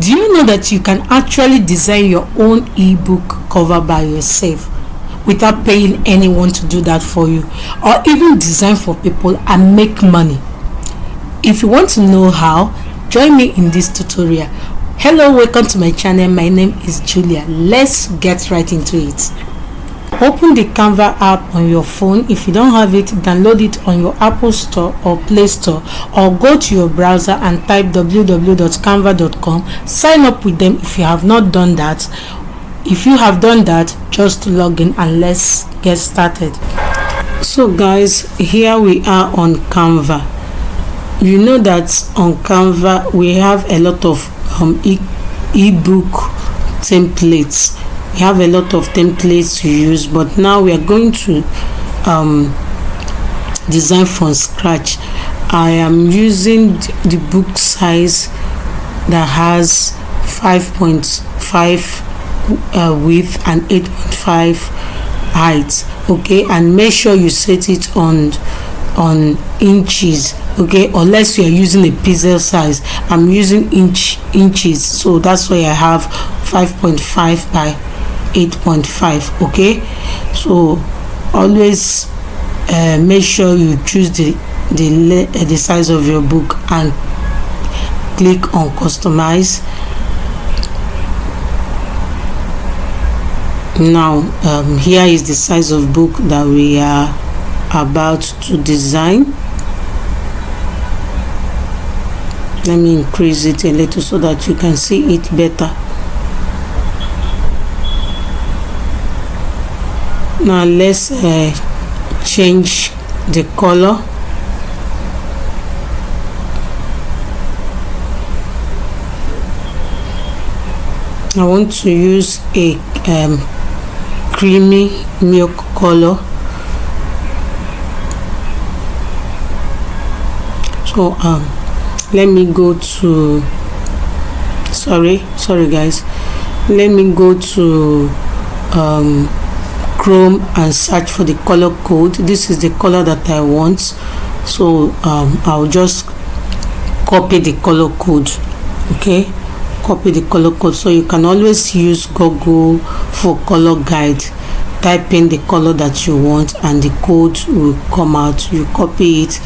Do you know that you can actually design your own ebook cover by yourself without paying anyone to do that for you, or even design for people and make money? If you want to know how, join me in this tutorial. Hello, welcome to my channel. My name is Julia. Let's get right into it. Open the Canva app on your phone. If you don't have it, download it on your Apple Store or Play Store, or go to your browser and type www.canva.com. Sign up with them if you have not done that. If you have done that, just log in and let's get started. So guys, here we are on Canva. You know that on Canva we have a lot of ebook templates. We have a lot of templates to use, but now we are going to design from scratch. I am using the book size that has 5.5 width and 8.5 height. Okay, and make sure you set it on inches. Okay, unless you are using a pixel size. I'm using inches, so that's why I have 5.5 by 8.5. okay, so always make sure you choose the size of your book and click on customize. Now here is the size of book that we are about to design. Let me increase it a little so that you can see it better. Now let's change the color. I want to use a creamy milk color. So let me go to sorry guys, let me go to Chrome and search for the color code. This is the color that I want, so I'll just copy the color code. Okay, copy the color code. So you can always use Google for color guide. Type in the color that you want and the code will come out. You copy it,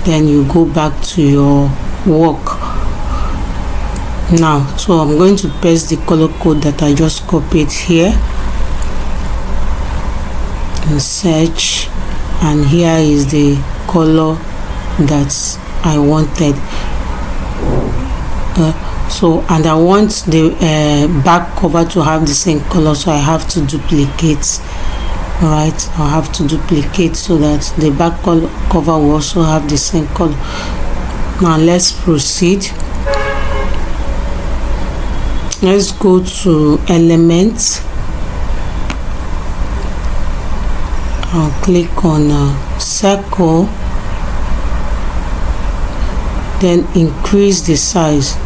then you go back to your work. Now, so I'm going to paste the color code that I just copied here and search, and here is the color that I wanted. So, and I want the back cover to have the same color, so I have to duplicate. All right, I have to duplicate so that the back cover will also have the same color. Now let's proceed. Let's go to elements. I'll click on circle, then increase the size.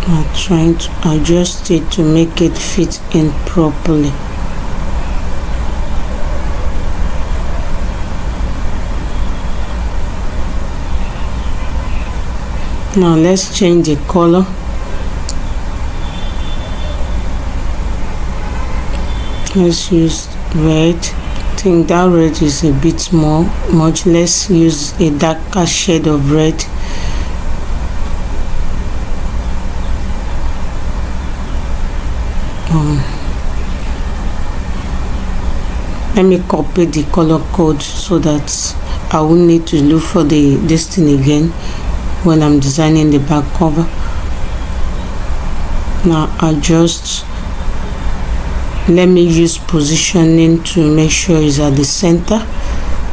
I'm trying to adjust it to make it fit in properly. Now let's change the color. Let's use red. I think that red is a bit much. Let's use a darker shade of red. Let me copy the color code so that I won't need to look for this thing again when I'm designing the back cover. Now adjust. Let me use positioning to make sure it's at the center.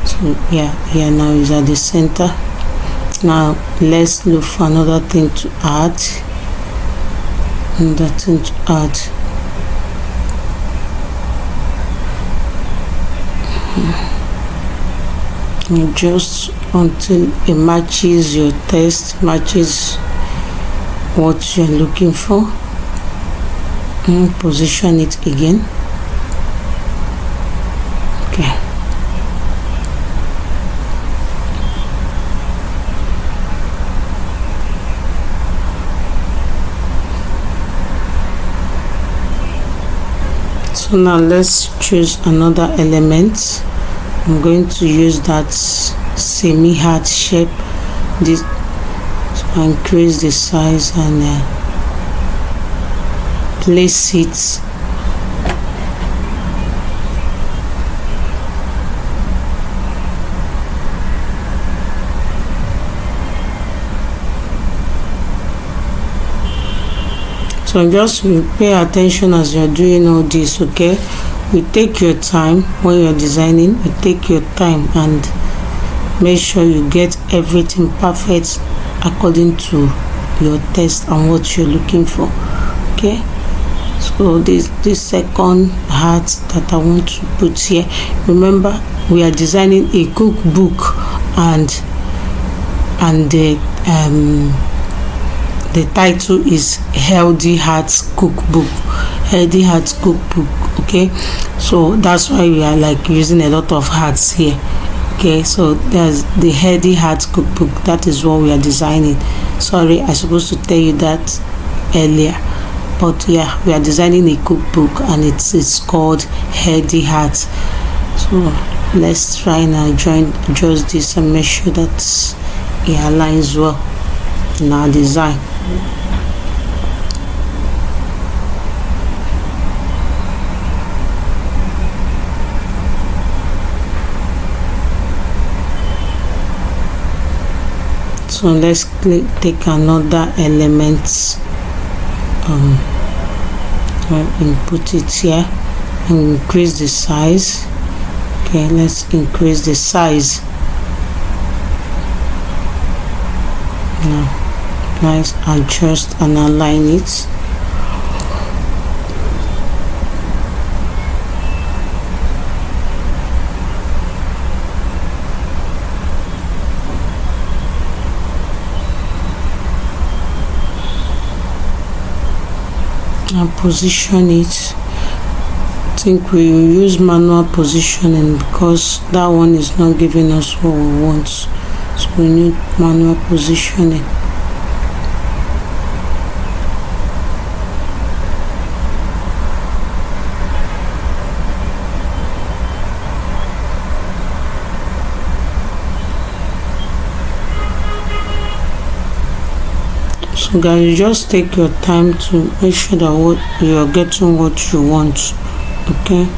So yeah, here now is at the center. Now let's look for another thing to add. Another thing to add. Just until it matches your text, matches what you're looking for, and position it again. Okay. So now let's choose another element. I'm going to use that semi-heart shape, this, to increase the size and place it so just pay attention as you're doing all this. Okay, you take your time when you're designing, you take your time and make sure you get everything perfect according to your taste and what you're looking for. Okay, so this second heart that I want to put here, remember we are designing a cookbook and the title is Healthy Hearts Cookbook. Healthy Hearts Cookbook. Okay, so that's why we are like using a lot of hearts here. Okay, so there's the Healthy Hearts Cookbook. That is what we are designing. Sorry, I supposed to tell you that earlier, but yeah, we are designing a cookbook and it's called Healthy Hearts. So let's try now adjust this and make sure that it aligns well in our design. So let's take another element and put it here and increase the size. Okay, let's increase the size. Now let's adjust and align it. And position it. I think we use manual positioning because that one is not giving us what we want, so we need manual positioning. So guys, you just take your time to make sure that what you are getting what you want. Okay,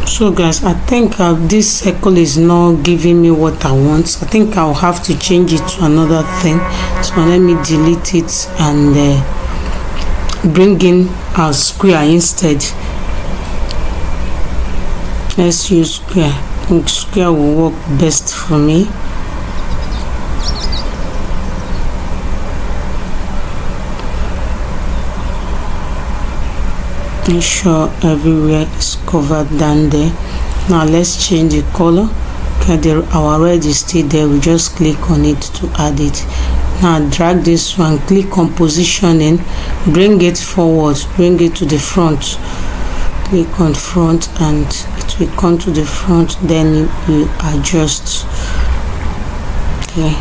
so guys, I think this circle is not giving me what I want. I think I'll have to change it to another thing. So let me delete it and bring in a square instead. Let's use square. I think square will work best for me. Make sure everywhere is covered down there. Now let's change the color. Okay, our red is still there. We just click on it to add it. Now drag this one, click on positioning, bring it forward, bring it to the front. Click on front and it will come to the front, then you adjust. Okay,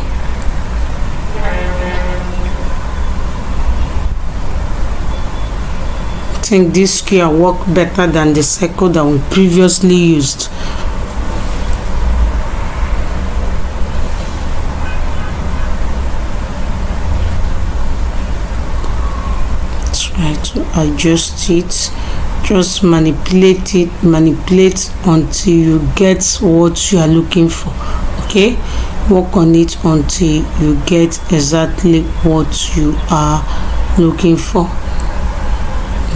I think this square worked better than the circle that we previously used. Try to adjust it. Just manipulate it, manipulate until you get what you are looking for. Okay, work on it until you get exactly what you are looking for.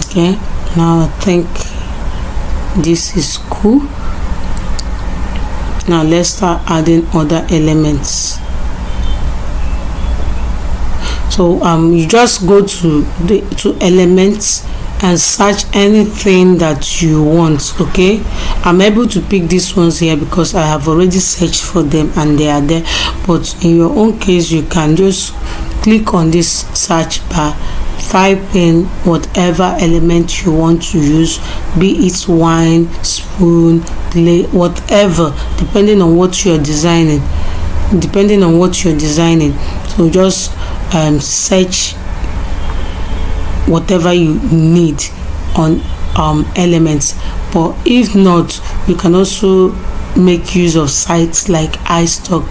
Okay, now I think this is cool. Now let's start adding other elements. So you just go to elements and search anything that you want. Okay, I'm able to pick these ones here because I have already searched for them and they are there, but in your own case you can just click on this search bar, type in whatever element you want to use, be it wine, spoon, clay, whatever, depending on what you're designing. So just search whatever you need on elements. But if not, you can also make use of sites like iStock,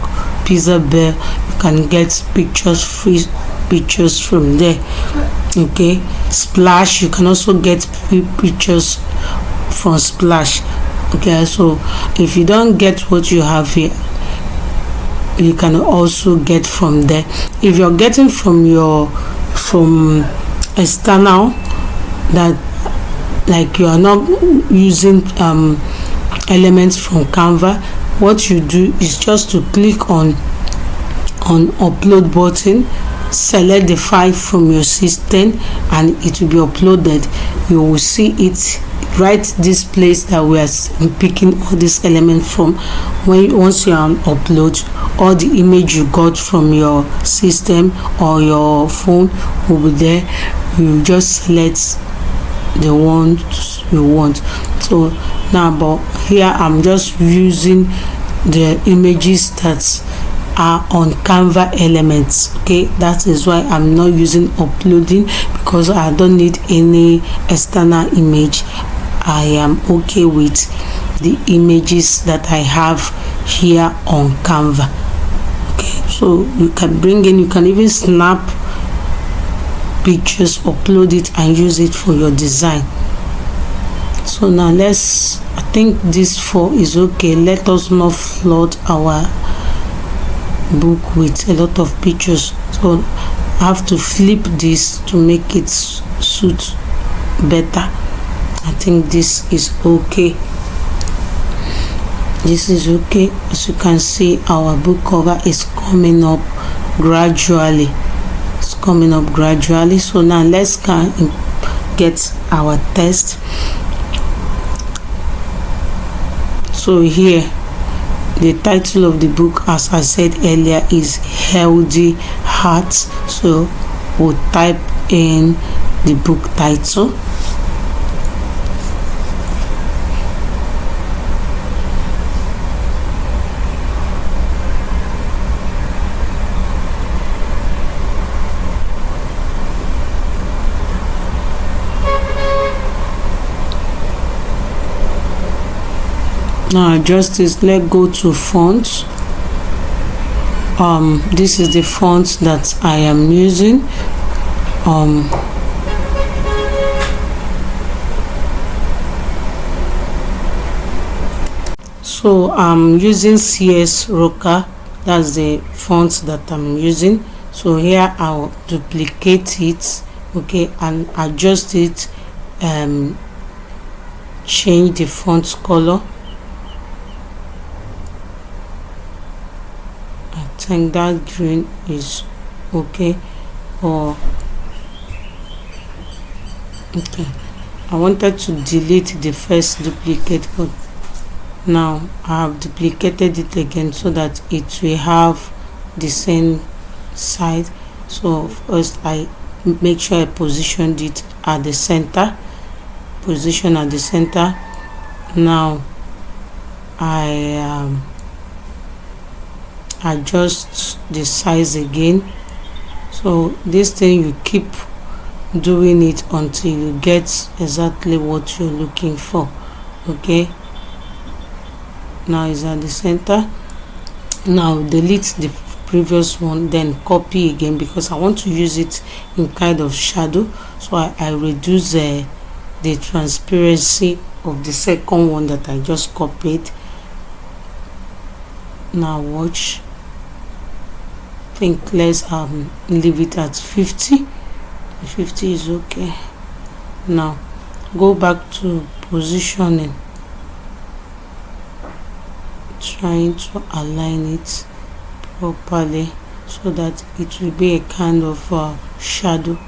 Pizza Bear. You can get free pictures from there. Okay, Splash, you can also get free pictures from Splash. Okay, so if you don't get what you have here, you can also get from there. If you're getting from external, that like you are not using elements from Canva, what you do is just to click on upload button, select the file from your system and it will be uploaded. You will see it right this place that we are picking all these elements from. Once you upload, all the image you got from your system or your phone will be there. You just select the ones you want. So now, but here I'm just using the images that are on Canva elements. Okay, that is why I'm not using uploading, because I don't need any external image. I am okay with the images that I have here on Canva. Okay, so you can bring in, you can even snap pictures, upload it and use it for your design. So now I think this 4 is okay. Let us not flood our book with a lot of pictures. So I have to flip this to make it suit better. I think this is okay. As you can see, our book cover is coming up gradually. So now let's get our text. So here the title of the book, as I said earlier, is Healthy Hearts. So we'll type in the book title. Now adjust this. Let's go to fonts. This is the font that I am using. So I'm using CS Rocker. That's the font that I'm using. So here I'll duplicate it, okay, and adjust it, change the font color. I think that green is okay. Or okay, I wanted to delete the first duplicate, but now I have duplicated it again so that it will have the same side. So first I make sure I positioned it at the center. Now I adjust the size again. So this thing, you keep doing it until you get exactly what you're looking for. Okay, now it's at the center. Now delete the previous one, then copy again, because I want to use it in kind of shadow. So I reduce the transparency of the second one that I just copied. Now watch, think let's leave it at 50. 50 is okay. Now go back to positioning, trying to align it properly so that it will be a kind of shadow.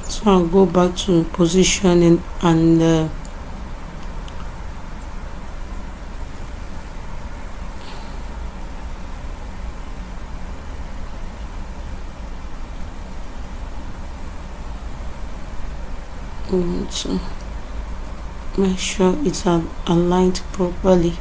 So I'll go back to positioning and we want to make sure it's aligned properly.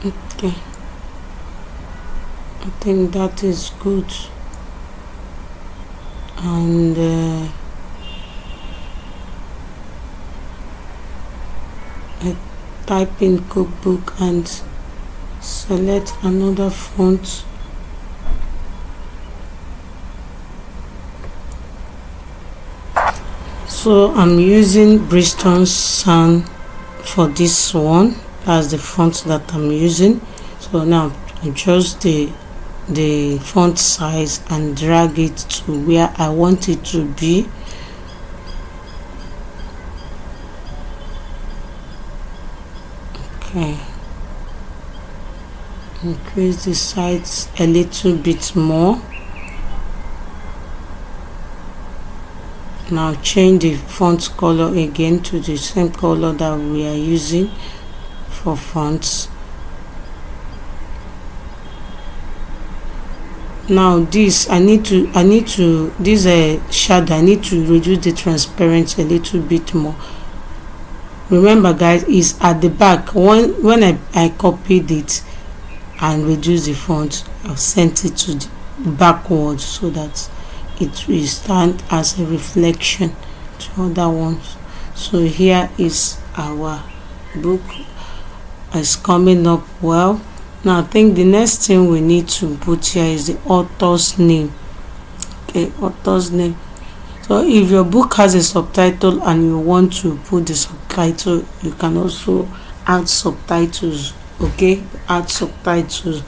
Okay, I think that is good. And I type in Cookbook and select another font. So I'm using Bristol Sun for this one. That's the font that I'm using. So now adjust the font size and drag it to where I want it to be. Okay, increase the size a little bit more. Now change the font color again to the same color that we are using for fonts. Now this I need to this shadow, I need to reduce the transparency a little bit more. Remember guys, is at the back. When I copied it and reduce the font, I've sent it to the backwards so that it will stand as a reflection to other ones. So here is our book. It's coming up well. Now I think the next thing we need to put here is the author's name. Okay, author's name. So if your book has a subtitle and you want to put the subtitle, you can also add subtitles. Okay, add subtitles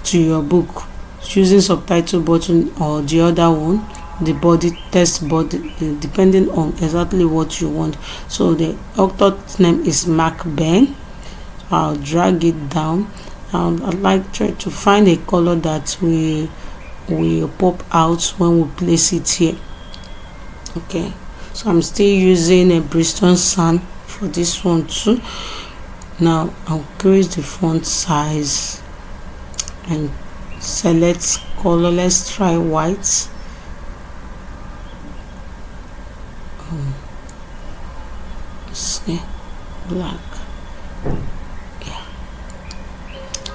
to your book using subtitle button or the other one, the body text body, depending on exactly what you want. So the author's name is Mark Ben. I'll drag it down. I'd like to try to find a color that will pop out when we place it here. Okay, so I'm still using a Bristol Sun for this one too. Now I'll increase the font size and select color. Let's try white. See, black. Yeah.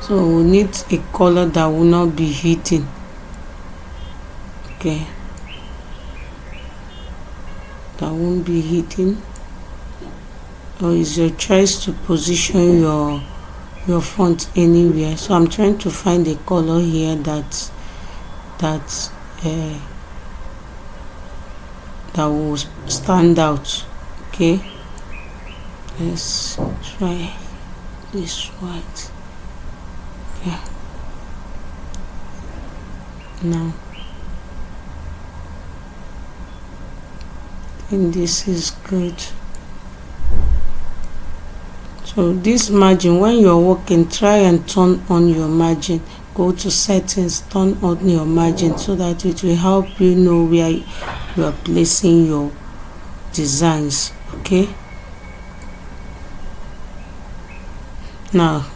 So we need a color that will not be hitting. Okay, that won't be hitting. Or is your choice to position your font anywhere. So I'm trying to find a color here that will stand out. Okay, let's try this white. Yeah, now I think this is good. So this margin, when you're working, try and turn on your margin. Go to settings, turn on your margin so that it will help you know where you are placing your designs. Okay, now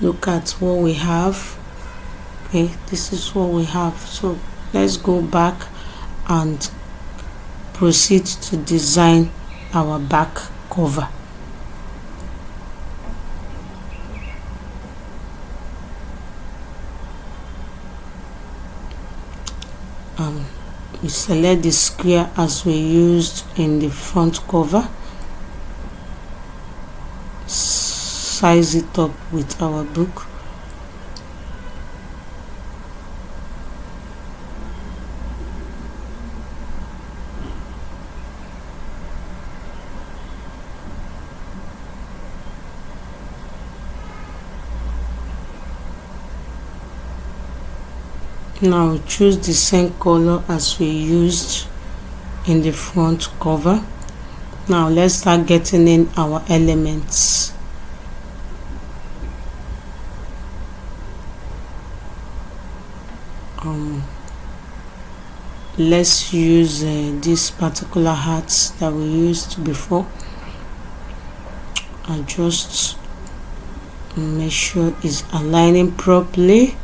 look at what we have. Okay, this is what we have. So let's go back and proceed to design our back cover. we select the square as we used in the front cover, size it up with our book. Now choose the same color as we used in the front cover. Now let's start getting in our elements. Let's use this particular hat that we used before. I just make sure it's aligning properly.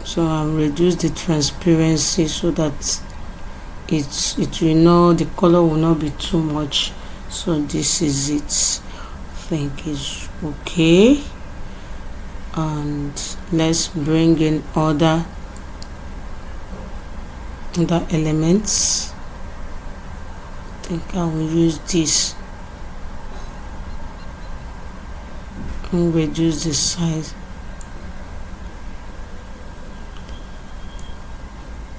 So I'll reduce the transparency so that it will know the color will not be too much. So this is it. I think it's okay. And let's bring in other elements. I think I will use this and reduce the size.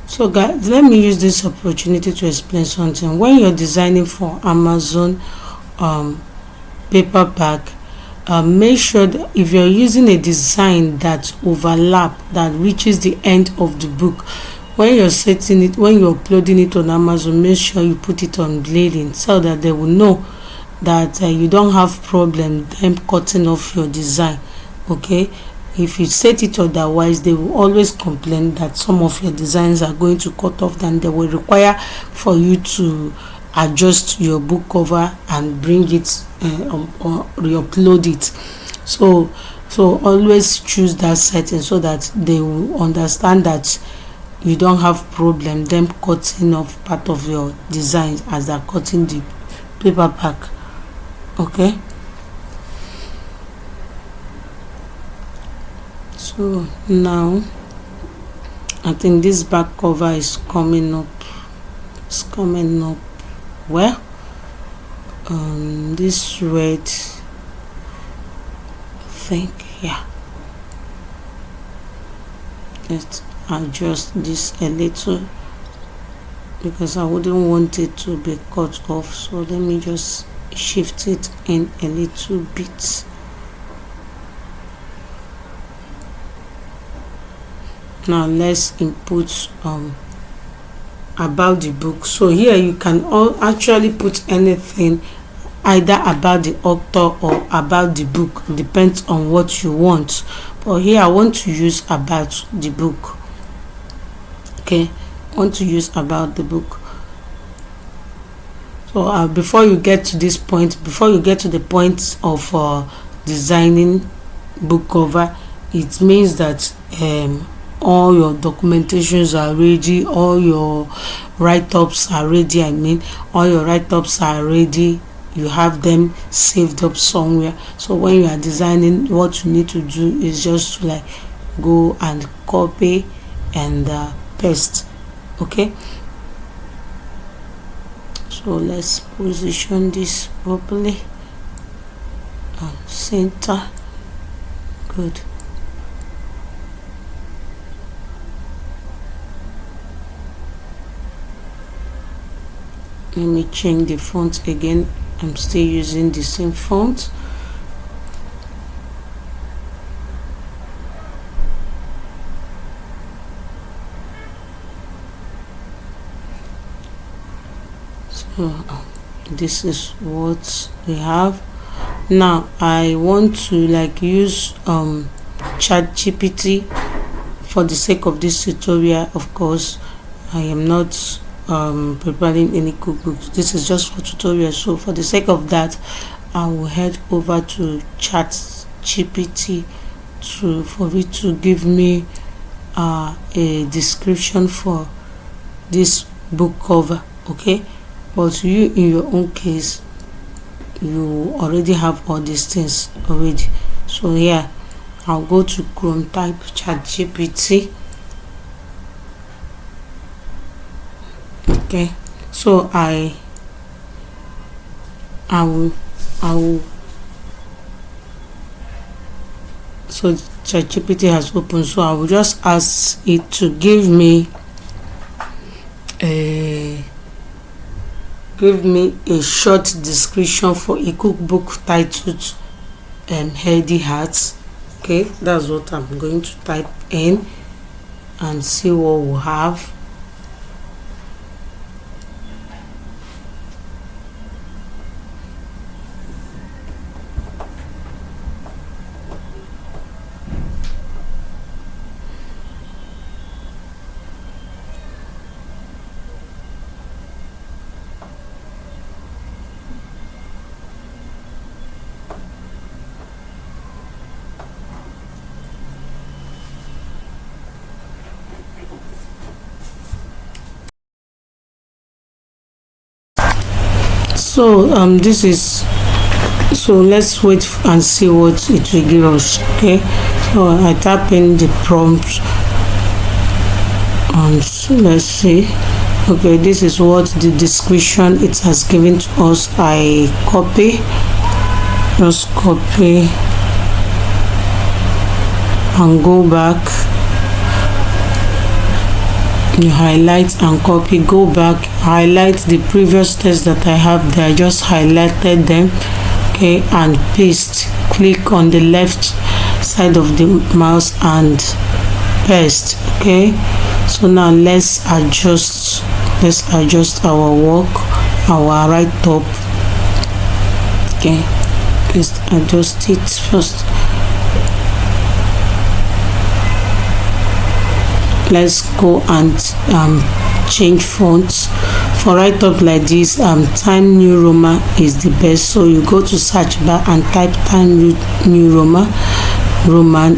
So guys, let me use this opportunity to explain something. When you're designing for Amazon paperback, make sure that if you're using a design that overlap, that reaches the end of the book, when you're setting it, when you're uploading it on Amazon, make sure you put it on bleeding so that they will know that you don't have problem them cutting off your design. Okay, if you set it otherwise, they will always complain that some of your designs are going to cut off, then they will require for you to adjust your book cover and bring it or re-upload it. So always choose that setting so that they will understand that you don't have problem them cutting off part of your design as they're cutting the paperback. Okay, so now I think this back cover is coming up. It's coming up well. This red, I think, yeah. Let's adjust this a little because I wouldn't want it to be cut off. So let me just shift it in a little bit. Now let's input about the book. So here you can actually put anything, either about the author or about the book, depends on what you want. But here I want to use about the book. Okay, I want to use about the book. So before you get to this point, before you get to the point of designing book cover, it means that all your documentations are ready, all your write-ups are ready. All your write-ups are ready. You have them saved up somewhere. So when you are designing, what you need to do is just to like go and copy and paste. Okay, so let's position this properly and center. Good. Let me change the font again. I'm still using the same font. So this is what we have. Now I want to like use ChatGPT for the sake of this tutorial. Of course, I am not preparing any cookbooks. This is just for tutorial. So for the sake of that, I will head over to ChatGPT for it to give me a description for this book cover. Okay, but you in your own case, you already have all these things already. So here I'll go to Chrome, type ChatGPT. Okay, so I will so ChatGPT has opened, so I will just ask it to give me a short description for a cookbook titled Healthy Hearts. Okay, that's what I'm going to type in and see what we'll have. So this is, so let's wait and see what it will give us. Okay, so I tap in the prompt and so let's see. Okay, this is what the description it has given to us. I just copy and go back. You highlight and copy, go back, highlight the previous text that I have there, just highlighted them. Okay, and paste. Click on the left side of the mouse and paste. Okay, so now let's adjust our work, our right top. Okay, let's adjust it first. Let's go and change fonts. For right up like this, Time New Roman is the best. So you go to search bar and type Time New Roman,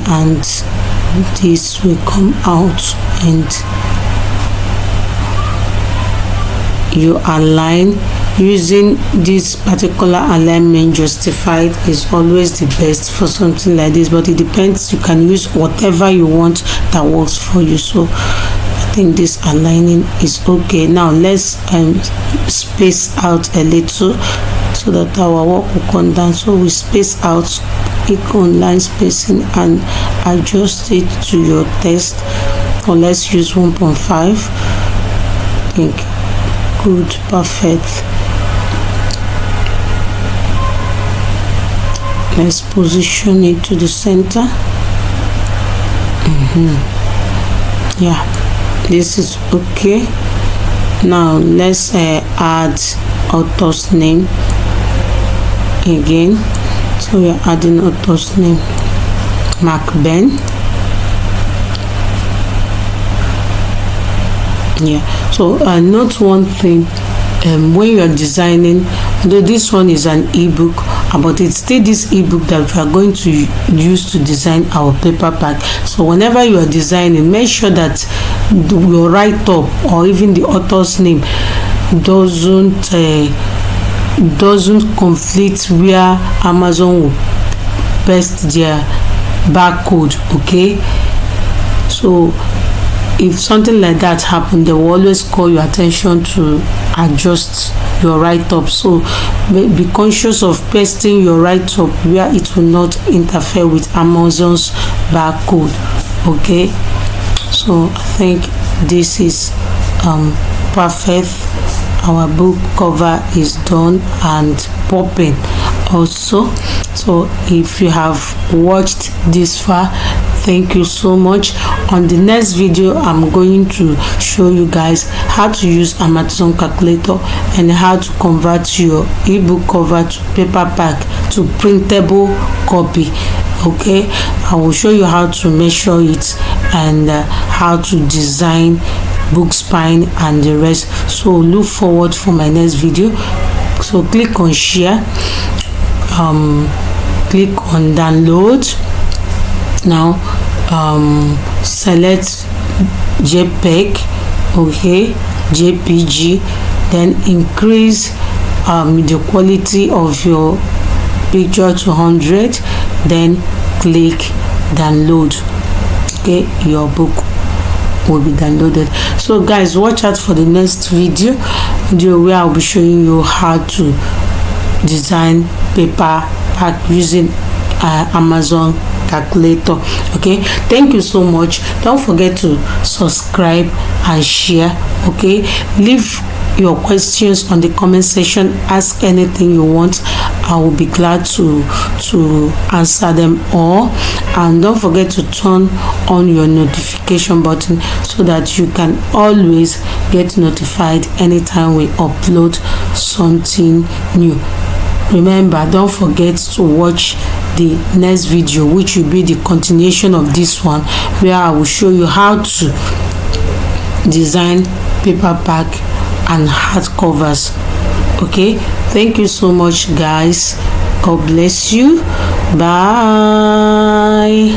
and this will come out, and you align. Using this particular alignment justified is always the best for something like this, but it depends. You can use whatever you want that works for you. So I think this aligning is okay. Now let's space out a little so that our work will come down. So we space out, click on line spacing and adjust it to your text. Or let's use 1.5. I think good, perfect. Let's position it to the center. Yeah, this is okay. Now let's add author's name again. So we are adding author's name, Mark Ben. Yeah, so note one thing, when you are designing, although this one is an ebook, but it's still this ebook that we are going to use to design our paper pack. So whenever you are designing, make sure that your write up or even the author's name doesn't conflict where Amazon will paste their barcode. Okay, so if something like that happens, they will always call your attention to adjust your write-up. So be conscious of pasting your write-up where it will not interfere with Amazon's barcode. Okay, so I think this is perfect. Our book cover is done and popping also. So if you have watched this far, thank you so much. On the next video, I'm going to show you guys how to use Amazon calculator and how to convert your ebook cover to paper pack to printable copy. Okay, I will show you how to measure it and how to design book spine and the rest. So look forward for my next video. So click on share, click on download. Now select JPEG, okay, JPG, then increase the quality of your picture to 100, then click download. Okay, your book will be downloaded. So guys, watch out for the next video where I'll be showing you how to design paper pack using Amazon calculator. Okay, thank you so much. Don't forget to subscribe and share. Okay, leave your questions on the comment section. Ask anything you want. I will be glad to answer them all. And don't forget to turn on your notification button so that you can always get notified anytime we upload something new. Remember, don't forget to watch the next video, which will be the continuation of this one, where I will show you how to design paper pack and hardcovers. Okay, thank you so much guys. God bless you. Bye.